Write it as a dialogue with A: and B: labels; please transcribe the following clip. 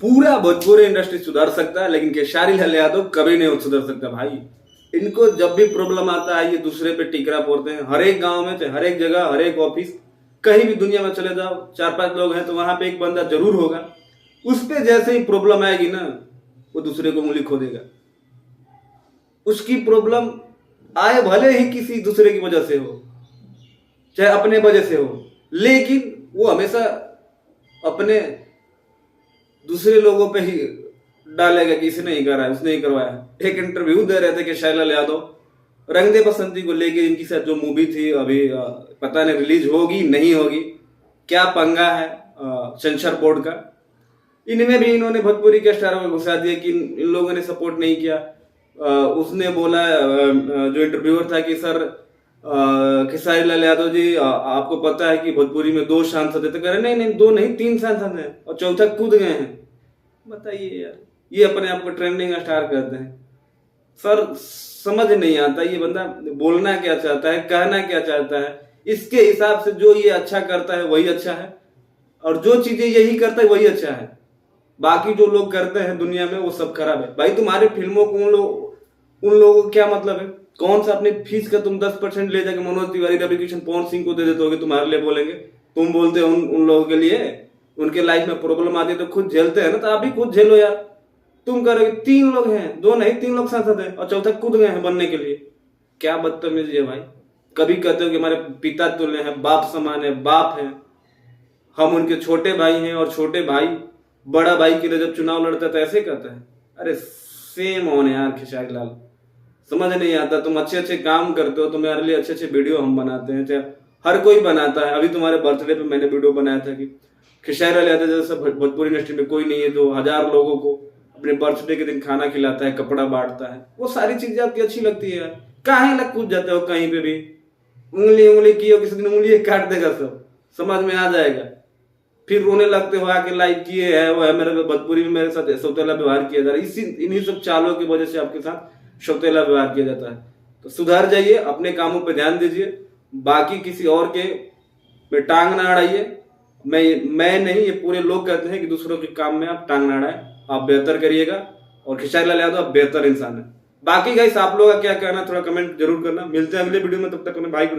A: पूरा भोजपुरी इंडस्ट्री सुधर सकता है, लेकिन खेसारी लाल यादव कभी नहीं सुधर सकता भाई। इनको जब भी प्रॉब्लम आता है ये दूसरे पे टिकरा फोड़ते हैं। हर एक गांव में, चाहे हर एक जगह, हर एक ऑफिस, कहीं भी दुनिया में चले जाओ, 4-5 लोग हैं तो वहां पे एक बंदा जरूर होगा। उस पे जैसे ही प्रॉब्लम आएगी ना, वो दूसरे को उंगली खोदेगा। उसकी प्रॉब्लम आए भले ही किसी दूसरे की वजह से हो, चाहे अपने वजह से हो, लेकिन वो हमेशा अपने दूसरे लोगों पे ही डालेगा कि इसने ही करा है, उसने ही करवाया। एक इंटरव्यू दे रहे थे कि खेसारी लाल यादव रंग दे बसंती को लेके इनकी साथ जो मूवी थी अभी पता नहीं रिलीज होगी नहीं होगी, क्या पंगा है सेंसर बोर्ड का। इनमें भी इन्होंने भोजपुरी के स्टारों को घुसा दिया कि इन लोगों ने सपोर्ट नहीं किया। उसने बोला जो इंटरव्यूअर था कि सर खेसारी लाल यादव जी आपको पता है कि भोजपुरी में 2 सांसद है, तो कह रहे नहीं नहीं 2 नहीं 3 सांसद हैं और चौथा कूद गए हैं। बताइए यार, ये अपने आप को ट्रेंडिंग स्टार कहते हैं। सर समझ नहीं आता ये बंदा बोलना क्या चाहता है, कहना क्या चाहता है। इसके हिसाब से जो ये अच्छा करता है वही अच्छा है, और जो चीजें यही करता है वही अच्छा है। बाकी जो लोग करते हैं दुनिया में वो सब खराब है। भाई तुम्हारे फिल्मों को उन लोगों को क्या मतलब है? कौन सा अपनी फीस का तुम 10% ले जाके मनोज तिवारी, रवि किशन, पवन सिंह को दे देते होगे, तुम्हारे लिए बोलेंगे। तुम बोलते हो उन लोगों के लिए, उनके लाइफ में प्रॉब्लम आती है तो खुद झेलते हैं ना, तो आप भी खुद झेलो यार। तुम करोगे 3 लोग हैं, 2 नहीं 3 लोग सांसद हैं और चौथा कूद गए हैं बनने के लिए। क्या बदतमीजी है भाई। कभी कहते हो कि हमारे पिता तुल्य हैं, बाप समान है, बाप हैं, हम उनके छोटे भाई हैं, और छोटे भाई बड़ा भाई के लिए जब चुनाव लड़ता है तो ऐसे कहता है। अरे सेम ऑन यार खेसारी लाल, समझ नहीं आता। तुम अच्छे अच्छे काम करते हो, तुम्हारे लिए अच्छे अच्छे वीडियो हम बनाते हैं, चाहे हर कोई बनाता है। अभी तुम्हारे बर्थडे पे मैंने वीडियो बनाया था कि खेसारी लाल यादव जैसा भोजपुरी इंडस्ट्री में कोई नहीं है जो 1000 लोगों को अपने बर्थडे के दिन खाना खिलाता है, कपड़ा बांटता है। वो सारी चीजें आपकी अच्छी लगती है यार। काहे लग कूद जाते हो कहीं पे भी, उंगली की हो, किसी दिन उंगली काट देगा, सब समझ में आ जाएगा। फिर रोने लगते हो आके लाइक किए है वो है, मेरे भोजपुरी में मेरे साथ सौतेला व्यवहार किया जा रहा है। इन्हीं सब चालों की वजह से आपके साथ सौतेला व्यवहार किया जाता है। तो सुधार जाइए, अपने कामों पे ध्यान दीजिए, बाकी किसी और के पे टांग ना अड़ाइए। मैं नहीं, ये पूरे लोग कहते हैं कि दूसरों के काम में आप टांग ना अड़ाए, आप बेहतर करिएगा। और खेसारी लाल यादव आप बेहतर इंसान है। बाकी गाइस आप लोग का क्या कहना थोड़ा कमेंट जरूर करना। मिलते हैं अगले वीडियो में, तब तक अपने भाई को